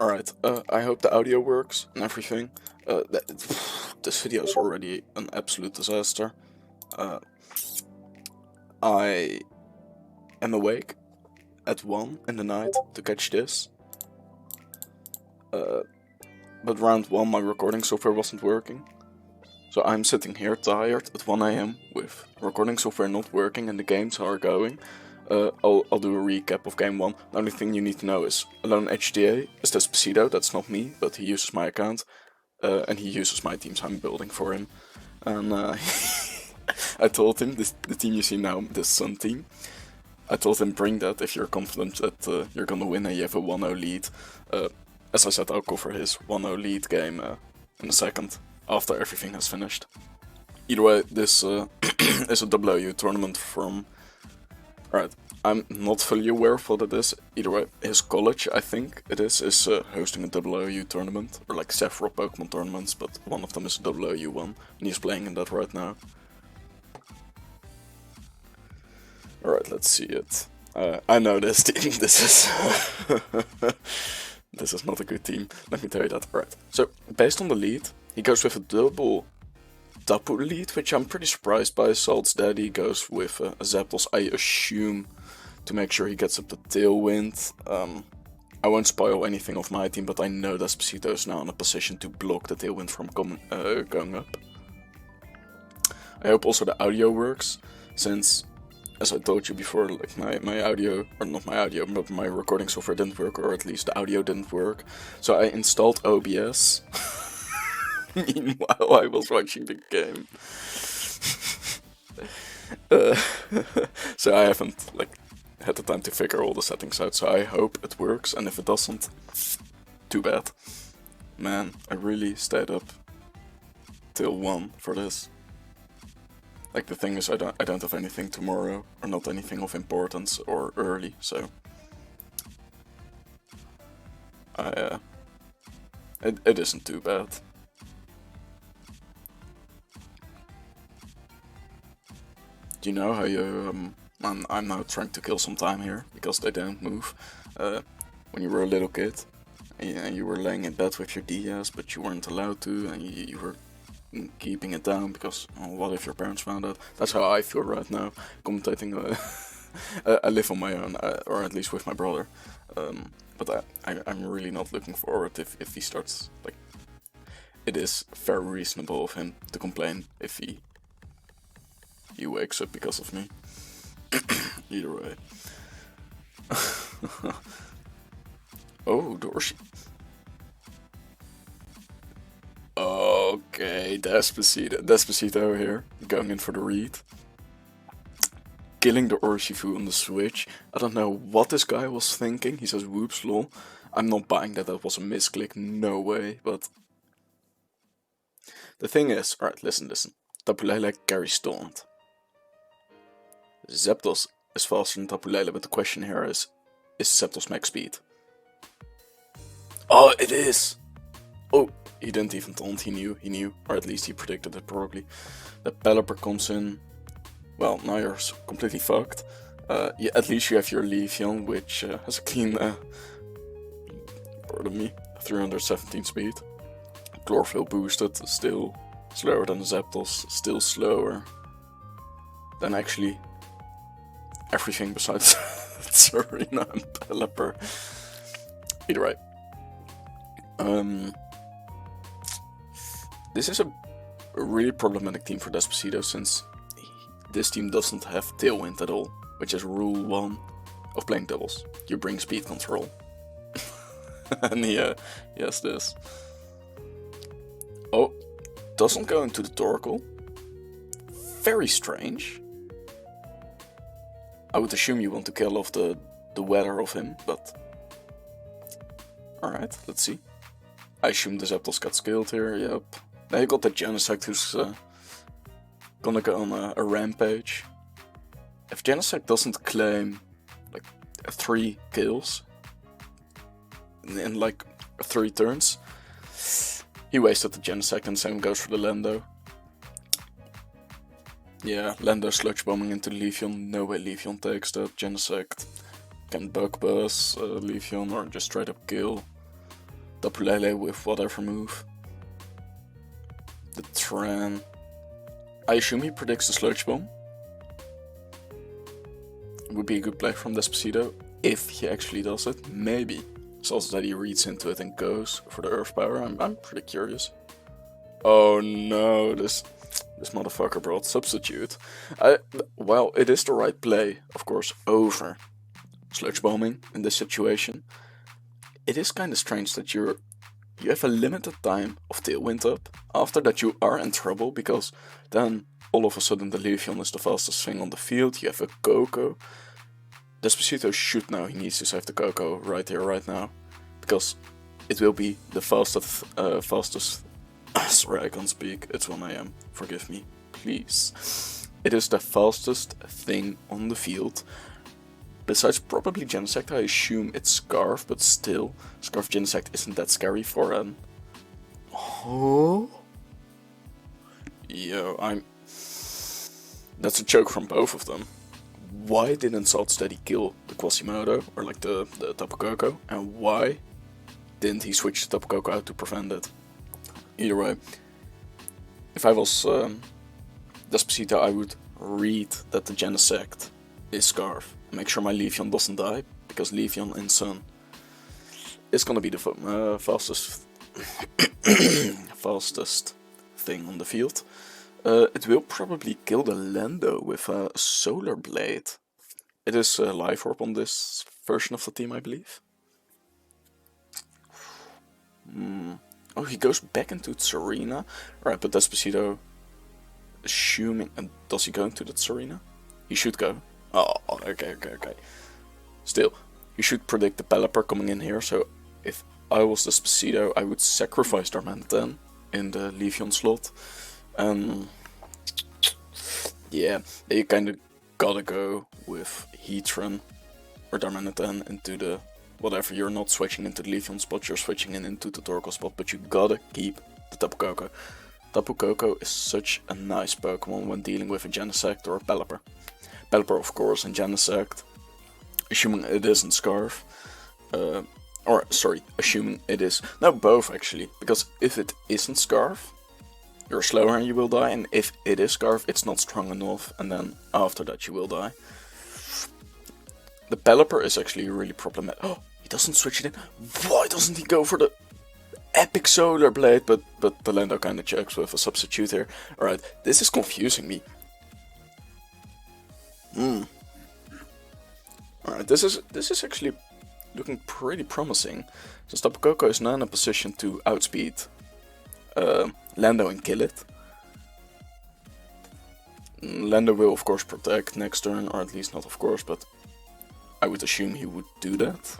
Alright, I hope the audio works and everything. This video is already an absolute disaster. I am awake at 1 in the night to catch this. But round 1 my recording software wasn't working. So I'm sitting here tired at 1 AM with recording software not working and the games are going. I'll do a recap of game 1. The only thing you need to know is Alone HTA is Despacito, that's not me, but he uses my account. And he uses my teams I'm building for him. And I told him, the team you see now, this Sun team, I told him bring that if you're confident that you're gonna win and you have a 1-0 lead. As I said, I'll cover his 1-0 lead game in a second, after everything has finished. Either way, this is a W tournament from... Alright, I'm not fully aware of what it is. Either way, his college, I think it is hosting a WOU tournament, or like several Pokemon tournaments, but one of them is a WOU one, and he's playing in that right now. Alright, let's see it. I know this team, this is... this is not a good team, let me tell you that. Alright, so based on the lead, he goes with a double Tapu lead, which I'm pretty surprised by. Salt's daddy goes with a Zapdos, I assume, to make sure he gets up the Tailwind. I won't spoil anything of my team, but I know Despacito is now in a position to block the Tailwind from going up. I hope also the audio works, since, as I told you before, like my audio, or not my audio, but my recording software didn't work, or at least the audio didn't work. So I installed OBS. Meanwhile, I was watching the game. So I haven't had the time to figure all the settings out, so I hope it works, and if it doesn't, too bad. Man, I really stayed up till 1 for this. Like, the thing is, I don't have anything tomorrow, or not anything of importance, or early, so... It isn't too bad. Do you know how you, I'm now trying to kill some time here, because they don't move. When you were a little kid, and you were laying in bed with your DS, but you weren't allowed to, and you were keeping it down, because, oh, what if your parents found out? That's how I feel right now, commentating. I live on my own, or at least with my brother. But I'm really not looking forward if he starts, like... It is very reasonable of him to complain if he wakes up because of me. Either way. Oh, Dorsey. Okay, Despacito here, going in for the read. Killing the Urshifu on the switch. I don't know what this guy was thinking. He says whoops lol. I'm not buying that was a misclick, no way, but... The thing is, alright, listen. Tapu Lele carries Taunt. Zapdos is faster than Tapu Lele, but the question here is Zapdos max speed? Oh, it is! Oh, he didn't even taunt, he knew, or at least he predicted it probably. The Pelipper comes in, well, now you're completely fucked. Yeah, at least you have your Leafeon, which has a clean, pardon me, 317 speed. Chlorophyll boosted, still slower than the Zapdos, still slower than actually everything besides Serena and Pelipper. Either way. This is a really problematic team for Despacito, since this team doesn't have Tailwind at all, which is rule 1 of playing doubles. You bring speed control. And he has this. Oh, doesn't go into the Torkoal. Very strange. I would assume you want to kill off the weather of him, but... Alright, let's see. I assume the Zapdos got skilled here, yep. Now you got the Genesect who's gonna go on a rampage. If Genesect doesn't claim like 3 kills in like 3 turns, he wasted the Genesect, and same goes for the Lando. Yeah, Lando sludge bombing into Leafeon, no way Leafeon takes that. Genesect can bug buzz Leafeon or just straight up kill. Tapu Lele with whatever move. The Tran. I assume he predicts the Sludge Bomb. Would be a good play from Despacito if he actually does it. Maybe. It's also that he reads into it and goes for the Earth Power. I'm pretty curious. Oh no, this motherfucker brought Substitute. Well, it is the right play, of course, over Sludge Bombing in this situation. It is kind of strange that you have a limited time of Tailwind up. After that you are in trouble, because then all of a sudden the Leafeon is the fastest thing on the field. You have a Coco. Despacito should know he needs to save the Coco right here, right now, because it will be the fastest. Sorry, I can't speak. It's 1 AM. Forgive me, please. It is the fastest thing on the field. Besides probably Genesect, I assume it's Scarf, but still, Scarf Genesect isn't that scary for an... Oh? Yo, That's a choke from both of them. Why didn't Salt Steady kill the Quasimodo, or like the Tapu Koko? And why didn't he switch the Tapu Koko out to prevent it? Either way, if I was Despacito, I would read that the Genesect is Scarf. Make sure my Leafeon doesn't die, because Leafeon in Sun is gonna be the fastest thing on the field. It will probably kill the Lando with a Solar Blade. It is a Life Orb on this version of the team, I believe. Oh, he goes back into Serena. Alright, but Despacito, assuming... does he go into that Serena? He should go. Oh, okay. Still, you should predict the Pelipper coming in here, so if I was Despacito, I would sacrifice Darmanitan in the Leafeon slot. Yeah, you kinda gotta go with Heatran or Darmanitan into the... whatever, you're not switching into the Leafeon spot, you're switching into the Torkoal spot, but you gotta keep the Tapu Koko. Tapu Koko is such a nice Pokemon when dealing with a Genesect or a Pelipper. Pelipper, of course, and Genesect, assuming it isn't Scarf. Assuming it is... No, both actually, because if it isn't Scarf, you're slower and you will die, and if it is Scarf, it's not strong enough, and then after that you will die. The Pelipper is actually really problematic. Oh, he doesn't switch it in. Why doesn't he go for the epic Solar Blade? But the Lando kinda chokes with a Substitute here. Alright, this is confusing me. Alright, this is actually looking pretty promising. Since Tapu Koko is now in a position to outspeed Lando and kill it. Lando will of course protect next turn, or at least not of course, but I would assume he would do that.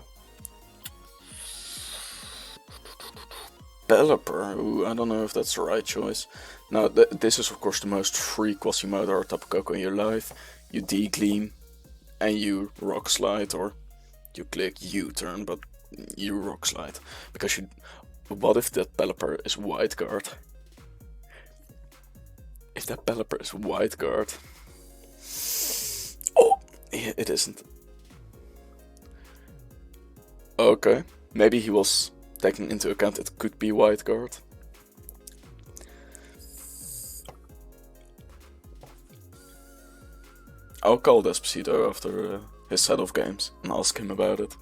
Pelipper, ooh, I don't know if that's the right choice. Now, this is of course the most free Quasimodo or Tapu Koko in your life. You D-Gleam and you Rock Slide, or you click U-turn, but you Rock Slide. Because you... What if that Pelipper is White Guard? If that Pelipper is White Guard... Oh! Yeah, it isn't. Okay, maybe he was taking into account it could be White Guard. I'll call Despacito after his set of games and ask him about it.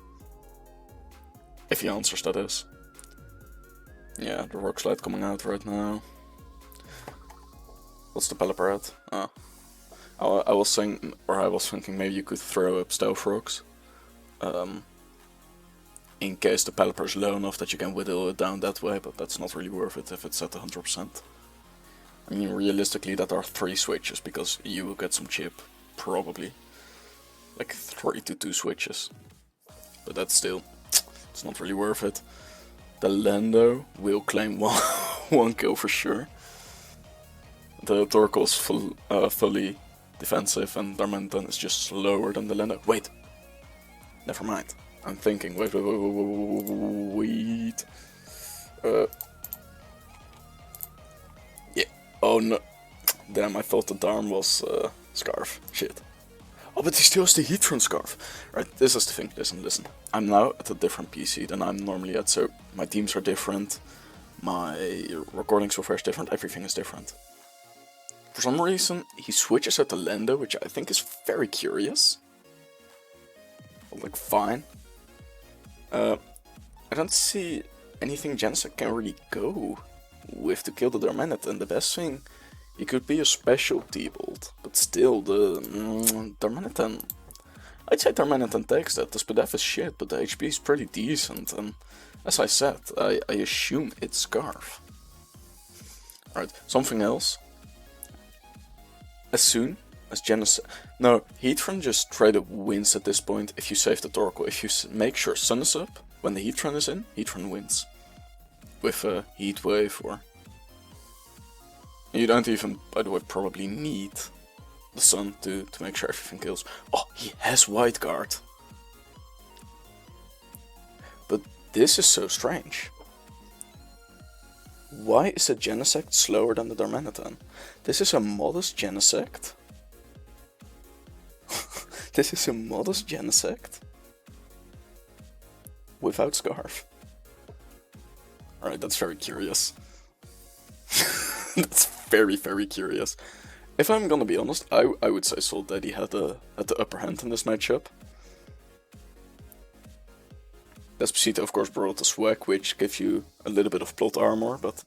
If he answers, that is. Yeah, the Rock Slide coming out right now. What's the Pelipper at? Ah. I was thinking maybe you could throw up Stealth Rocks. In case the Pelipper is low enough that you can whittle it down that way, but that's not really worth it if it's at 100%. I mean, realistically that are 3 switches, because you will get some chip, probably. Like 3 to 2 switches. But that's still, it's not really worth it. The Lando will claim one kill for sure. The Torkoal is fully defensive, and Darmanitan is just slower than the Lando. Wait! Never mind. I'm thinking, wait. Yeah, oh no. Damn, I thought the Darm was Scarf. Shit. Oh, but he still has the Heatron scarf. Right, this is the thing. Listen. I'm now at a different PC than I'm normally at, so my teams are different, my recording software is different, everything is different. For some reason, he switches out to Lando, which I think is very curious. Like, fine. I don't see anything Genesect can really go with to kill the Darmanitan. The best thing, he could be a special T-Bolt, but still, the Darmanitan... I'd say Darmanitan takes that. The SPDF is shit, but the HP is pretty decent, and as I said, I assume it's Scarf. Alright, something else. As soon as Genesect... No, Heatran just straight up wins at this point if you save the Torkoal. If you make sure Sun is up, when the Heatran is in, Heatran wins. With a Heat Wave or... You don't even, by the way, probably need the Sun to make sure everything kills. Oh, he has White Guard. But this is so strange. Why is a Genesect slower than the Darmanitan? This is a modest Genesect. This is a modest Genesect. Without Scarf. Alright, that's very curious. That's very, very curious. If I'm gonna be honest, I would say Salt Daddy had the upper hand in this matchup. Despacito of course brought the swag, which gives you a little bit of plot armor, but...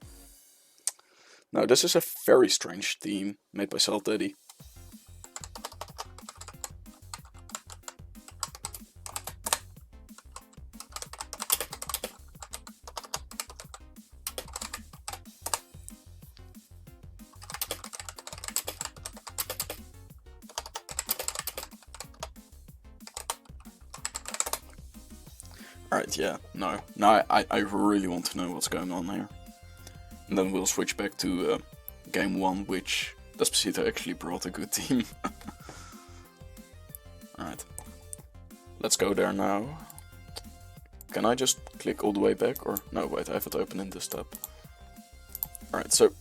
No, this is a very strange team made by Salt Daddy. Alright, yeah, no. Now I really want to know what's going on here. And then we'll switch back to game 1, which Despacito actually brought a good team. Alright. Let's go there now. Can I just click all the way back? Or no, wait, I have it open in this tab. Alright, so...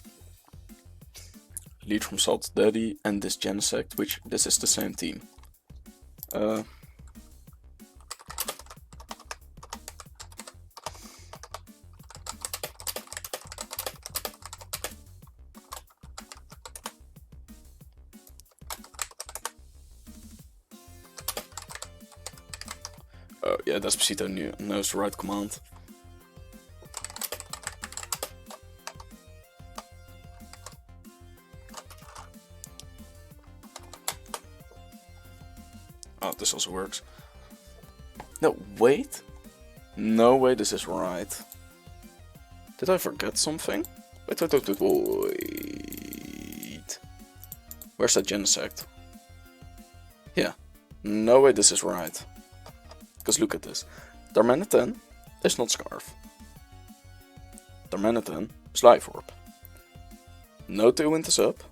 Lead from Salt Daddy and this Genesect, which this is the same team. Oh yeah, Despacito knows the right command. Oh, this also works. No, wait. No way this is right. Did I forget something? Wait. Where's that Genesect? Yeah. No way this is right. Because look at this. Darmanitan is not Scarf. Darmanitan is Life Orb. No Tailwind is up.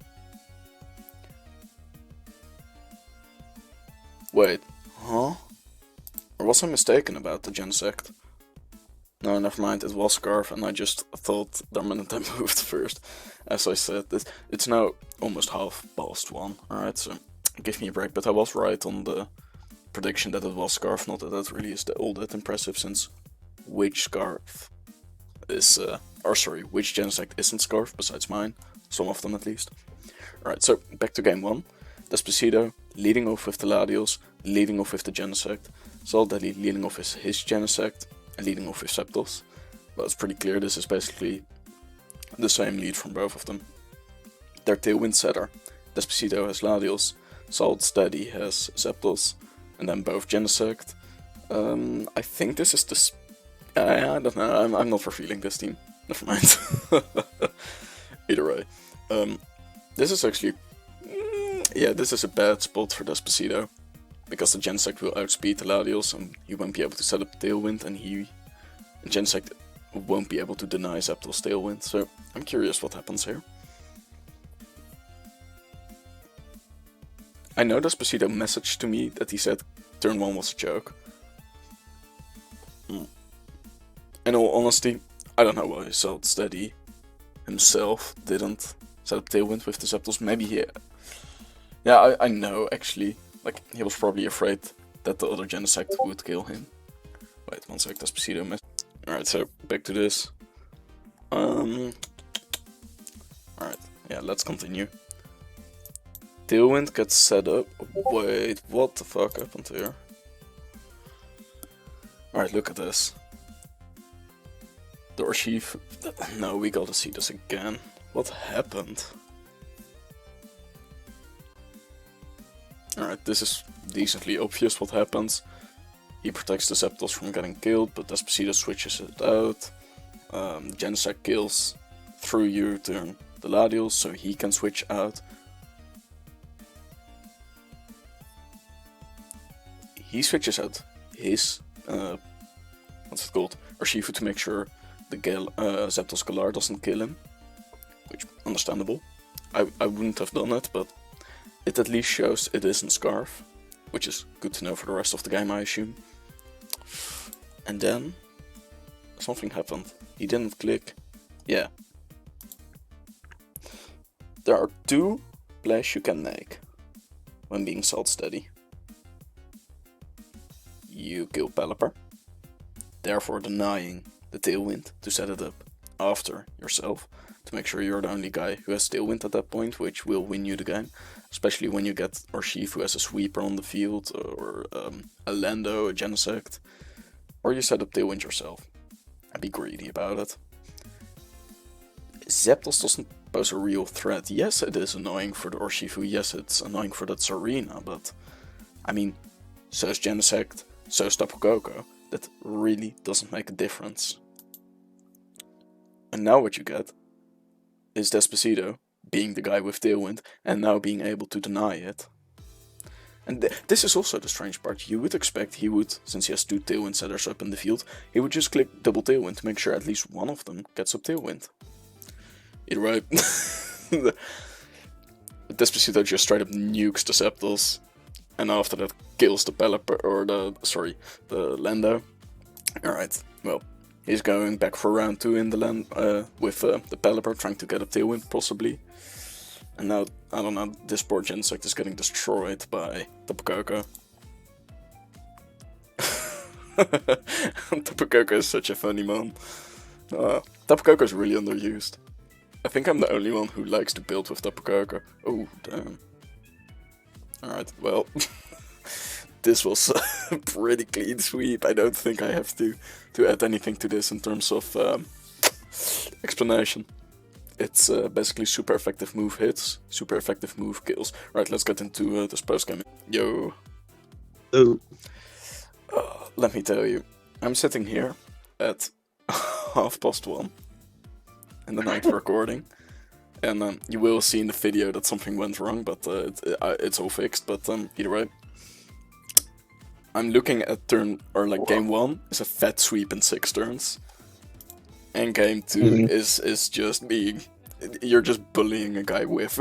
Wait, huh? Or was I mistaken about the Genesect? No, never mind, it was Scarf and I just thought Darmanitan moved first. As I said, it's now almost half past 1, alright, so give me a break, but I was right on the prediction that it was Scarf, not that that really is all that impressive, since which Scarf is, which Genesect isn't Scarf besides mine, some of them at least. Alright, so back to game 1. Despacito leading off with the Latios, leading off with the Genesect, Salt Daddy leading off with his Genesect, and leading off with Zapdos. Well, it's pretty clear this is basically the same lead from both of them. Their Tailwind setter. Despacito has Latios, Salt Daddy has Zapdos, and then both Genesect. I think this is the... I don't know, I'm not revealing this team. Never mind. Either way. This is actually... yeah, this is a bad spot for Despacito. Because the Genesect will outspeed the Latios and he won't be able to set up Tailwind, and Genesect won't be able to deny Zapdos Tailwind. So I'm curious what happens here. I know Despacito messaged to me that he said turn 1 was a joke. In all honesty, I don't know why Salt Daddy himself didn't set up Tailwind with the Zapdos. Maybe he... Yeah, I know actually. Like, he was probably afraid that the other Genesect would kill him. Wait, one sec, Despacito missed. Alright, so back to this. Alright, yeah, let's continue. Tailwind gets set up. Wait, what the fuck happened here? Alright, look at this. The archive. No, we gotta see this again. What happened? Alright, this is decently obvious what happens. He protects the Zapdos from getting killed, but Despacito switches it out. Genesect kills through U-turn the Latios, so he can switch out. He switches out his, what's it called, Urshifu to make sure the Zapdos Galar doesn't kill him. Which, understandable. I wouldn't have done it, but it at least shows it isn't Scarf. Which is good to know for the rest of the game, I assume. And then, something happened. He didn't click. Yeah. There are two plays you can make when being Salt Steady. You kill Pelipper, therefore denying the Tailwind to set it up after yourself, to make sure you're the only guy who has Tailwind at that point, which will win you the game. Especially when you get Urshifu who has a Sweeper on the field, or a Lando, a Genesect. Or you set up Tailwind yourself, and be greedy about it. Zapdos doesn't pose a real threat. Yes, it is annoying for the Urshifu, yes, it's annoying for that Serena, but I mean, so is Genesect, so is Tapu Koko. That really doesn't make a difference. And now what you get is Despacito being the guy with Tailwind and now being able to deny it. And this is also the strange part. You would expect he would, since he has two Tailwind setters up in the field, he would just click double Tailwind to make sure at least one of them gets up Tailwind. Either way, Despacito just straight up nukes the Zapdos, and after that kills the Pelipper, or the Lando. Alright, well, he's going back for round 2 in the land with the Pelipper, trying to get a Tailwind possibly. And now, I don't know, this poor Genesect is getting destroyed by Tapu Koko. Tapu Koko is such a funny man. Tapu Koko is really underused. I think I'm the only one who likes to build with Tapu Koko. Oh, damn. Alright, well, this was a pretty clean sweep. I don't think I have to add anything to this in terms of explanation. It's basically super effective move hits, super effective move kills. Right, let's get into this post-game. Yo. Oh. Let me tell you, I'm sitting here at 1:30 in the night recording. And you will see in the video that something went wrong, but it's all fixed. But either way, I'm looking at game 1 is a fat sweep in 6 turns. And game 2 is just being... You're just bullying a guy with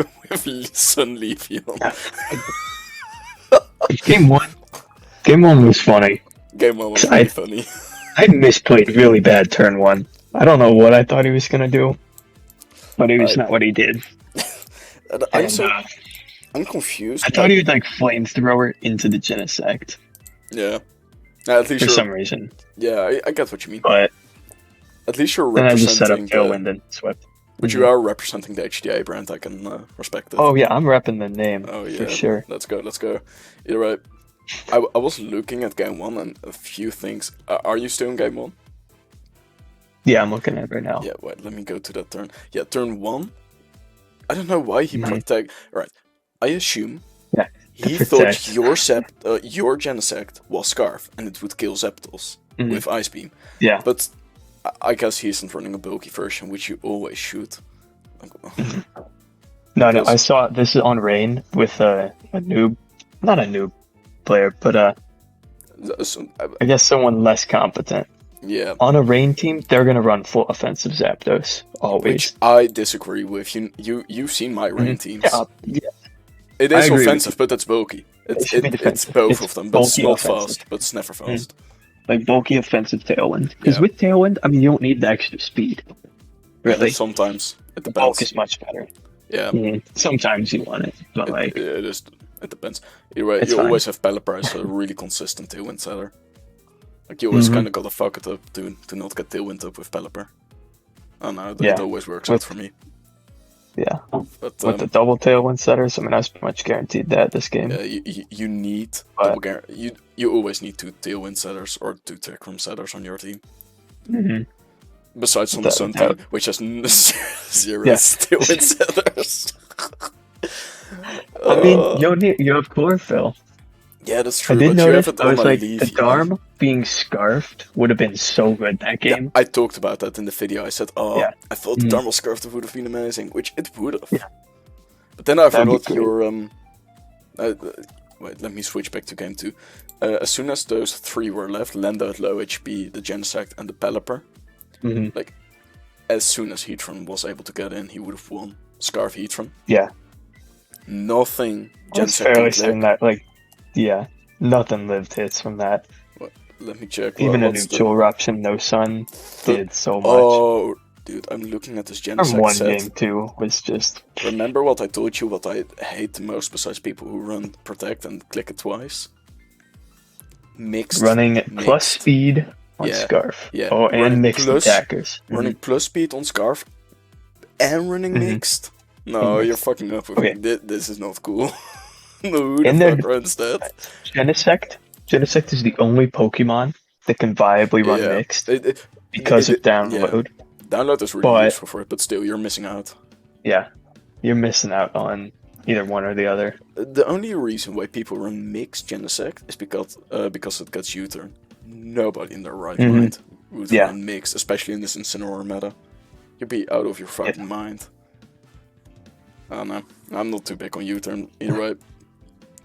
Sun Leafeon. Game 1 was funny. Game 1 was really funny. I misplayed really bad turn 1. I don't know what I thought he was gonna do, but it was not what he did. I'm confused. I thought he would like flamethrower into the Genesect. Yeah. At least for some reason. Yeah, I get what you mean. But at least you're representing. representing. And I just set up Tailwind and swept. But you are representing the HDA brand. I can respect it. Oh yeah, I'm repping the name. Oh yeah, for sure. Let's go. You're right. I was looking at game 1 and a few things. Are you still in game 1? Yeah, I'm looking at it right now. Yeah, wait, let me go to that turn. Yeah, turn 1. I don't know why he protect. Right, I assume he thought your Genesect was Scarf and it would kill Zapdos with Ice Beam. Yeah, but I guess he isn't running a bulky version, which you always should. No, I saw this is on Rain with a noob, not a noob player, but I guess someone less competent. Yeah. On a Rain team, they're gonna run full offensive Zapdos always. Which I disagree with. You've seen my Rain teams. Yeah. It is offensive, but it's bulky. It's both of them, but it's not fast. But it's never fast. Like bulky offensive Tailwind. Because with Tailwind, I mean, you don't need the extra speed. Really. Sometimes it depends. Bulk is much better. Yeah. Sometimes you want it, but like it is. It depends. Either way, It's you fine. always have Pelipper as a really consistent tailwind setter. Like, you always kind of gotta fuck it up to not get tailwind up with Pelipper. I don't know, it always works out for me. Yeah. But, with the double tailwind setters, I mean, I was pretty much guaranteed that this game. Yeah, you need double you always need 2 tailwind setters or 2 tech room setters on your team. Besides on the Sun team, which has 0 tailwind setters. I mean, you have chlorophyll. Yeah, that's true. I did but notice, you have it I was on like, Leaf, the Darm being scarfed would have been so good that game. Yeah, I talked about that in the video. I said, I thought the Darm scarfed would have been amazing, which it would have. Yeah. But then I forgot your wait, let me switch back to game 2. As soon as those 3 were left, Lando at low HP, the Genesect, and the Pelipper, like, as soon as Heatran was able to get in, he would have won. Scarf Heatran. Yeah. Nothing Genesect fairly certain that, like, nothing lived hits from that. Let me check. Even a neutral eruption, no sun, did so much. Oh, dude, I'm looking at this Genesect From one set. game 2 was just... Remember what I told you, what I hate the most besides people who run Protect and click it twice? Running plus speed on Scarf. Yeah. Oh, and mixed attackers. Running plus speed on Scarf and running mixed. No, you're fucking up with me. This is not cool. No, who the fuck runs that? Genesect is the only Pokemon that can viably run mixed because of download. Download is really useful for it, but still, you're missing out. Yeah, you're missing out on either one or the other. The only reason why people run mixed Genesect is because it gets U-turn. Nobody in their right mind would run mixed, especially in this Incineroar meta. You'd be out of your fucking mind. I don't know. I'm not too big on U-turn either way.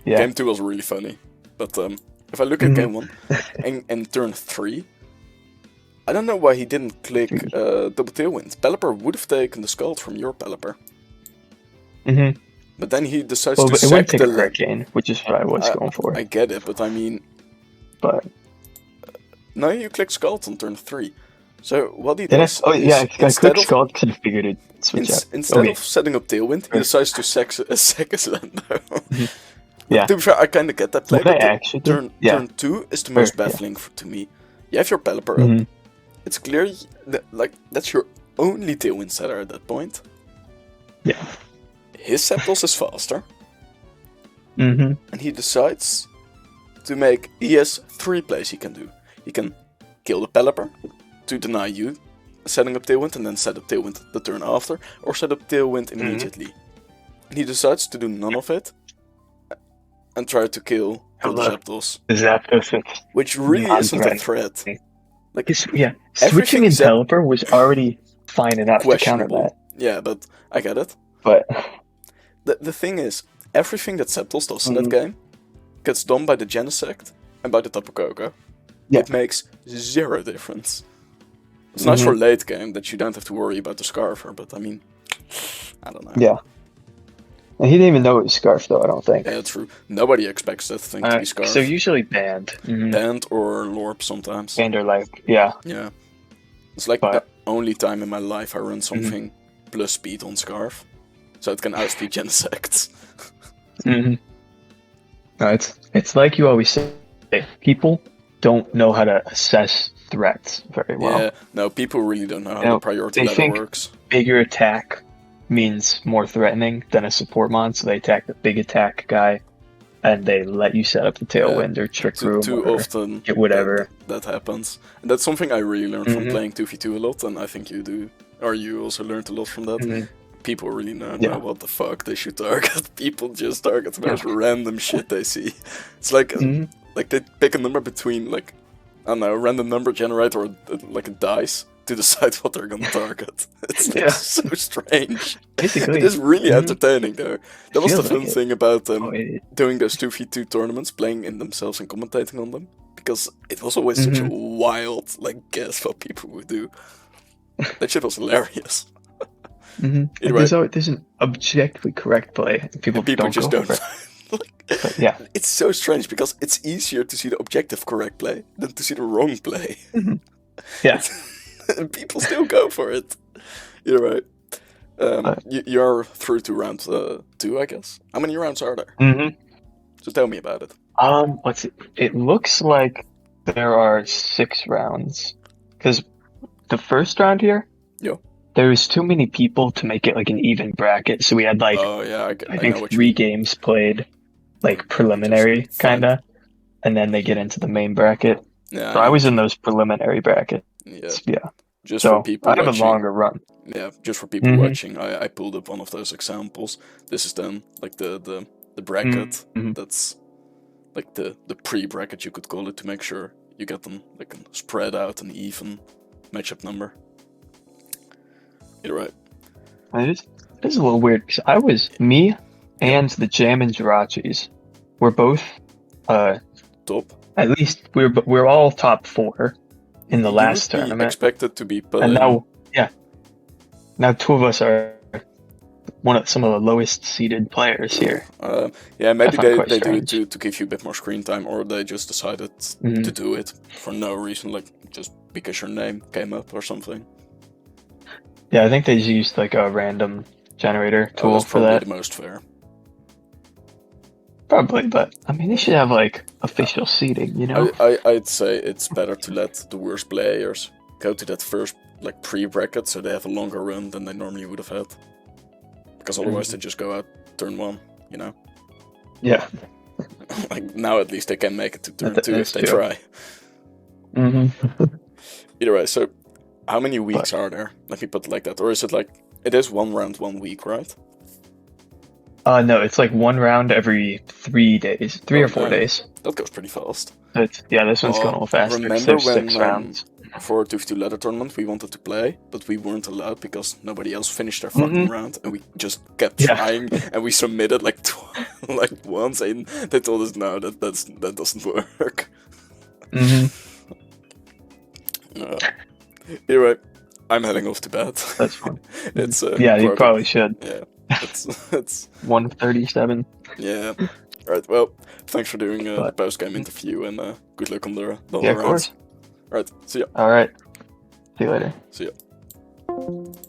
Game 2 was really funny, but if I look at game 1 and turn 3, I don't know why he didn't click double tailwind. Pelipper would have taken the Scald from your Pelipper. But then he decides to sack the Hurricane, which is what I was going for. I get it, but I mean... But... now you click Scald on turn 3. So what he does I clicked Scald because I figured it'd switch out. Instead of setting up Tailwind, he decides to sack his Lando. To be fair, I kind of get that play, but turn 2 is the most baffling to me. You have your Pelipper up. It's clear that, like, that's your only Tailwind setter at that point. Yeah. His Zapdos is faster. And he decides to make... He has 3 plays he can do. He can kill the Pelipper to deny you setting up Tailwind and then set up Tailwind the turn after, or set up Tailwind immediately. And he decides to do none of it and try to kill the Zapdos. Which really isn't a threat. Like, switching in Pelipper was already fine enough to counter that. Yeah, but I get it. But the thing is, everything that Zapdos does in that game gets done by the Genesect and by the Tapu Koko. It makes 0 difference. It's nice for late game that you don't have to worry about the Scarfer, but I mean, I don't know. Yeah. And he didn't even know it was Scarf, though, I don't think. Yeah, true. Nobody expects that thing to be Scarf. So usually banned. Banned or Lorp sometimes. Banned or like, yeah. Yeah. It's like the only time in my life I run something plus speed on Scarf. So it can outspeed Genesect. No, it's like you always say, people don't know how to assess threats very well. Yeah, no, people really don't know how the priority ladder works. Bigger attack means more threatening than a support mon, so they attack the big attack guy, and they let you set up the Tailwind or Trick Room too or often get whatever. That happens. And that's something I really learned from playing 2v2 a lot, and I think you do. Or you also learned a lot from that. People really don't know what the fuck they should target. People just target the most random shit they see. It's like... like they pick a number between, like, I don't know, a random number generator or like a dice to decide what they're gonna target. It's like, so strange. Basically, it is really entertaining though. That was the fun thing about doing those 2v2 tournaments, playing in themselves and commentating on them. Because it was always such a wild, like, guess what people would do. That shit was hilarious. Anyway, there's an objectively correct play. People just don't. Yeah, it's so strange because it's easier to see the objective correct play than to see the wrong play. Yeah, and people still go for it. You're right. You're through to round 2, I guess. How many rounds are there? So tell me about it. Let's see. It looks like there are 6 rounds. Because the first round here, Yeah. there was too many people to make it like an even bracket. So we had like, Oh yeah, I I know think what you 3 mean. games played, like Just preliminary, find. kinda. And then they get into the main bracket. Yeah, So I I know was what in you mean. those preliminary brackets. Yeah. Yeah. Just for So people I have a watching. longer run. Yeah, just for people watching, I pulled up one of those examples. This is then like the bracket Mm-hmm. that's like the pre-bracket, you could call it, to make sure you get them like spread out an even matchup number. You're right. It is a little weird because me and the Jam and Jirachis were both Top. at least we're all top 4 in the You would last be tournament. expected to be put And in. now 2 of us are some of the lowest seeded players here. Yeah, maybe I find they quite do it strange. to give you a bit more screen time, or they just decided Mhm. to do it for no reason, like just because your name came up or something. Yeah, I think they just used like a random generator tool That's for probably that. the most fair. Probably, but I mean they should have like official seeding, you know? I'd say it's better to let the worst players go to that first like pre-bracket, so they have a longer run than they normally would have had. Because otherwise they just go out turn 1, you know? Yeah. Like now at least they can make it to turn 2 if That's they true. try. Either way, so how many weeks are there? Let me put it like that. Or is it like, it is 1 round 1 week, right? No, it's like 1 round every 3 days, 3 or 4 damn. days. That goes pretty fast. So this one's going a little faster. Remember There's when 6 rounds. for 2v2 ladder tournament we wanted to play, but we weren't allowed because nobody else finished their fucking round, and we just kept trying, and we submitted like like once, and they told us no, that doesn't work. Anyway, I'm heading off to bed. That's fun. It's yeah, you probably should. Yeah, it's 1:37. Yeah. Alright, well, thanks for doing the post-game interview, and good luck on the Yeah, of course. Alright, see ya. Alright. See you later. See ya.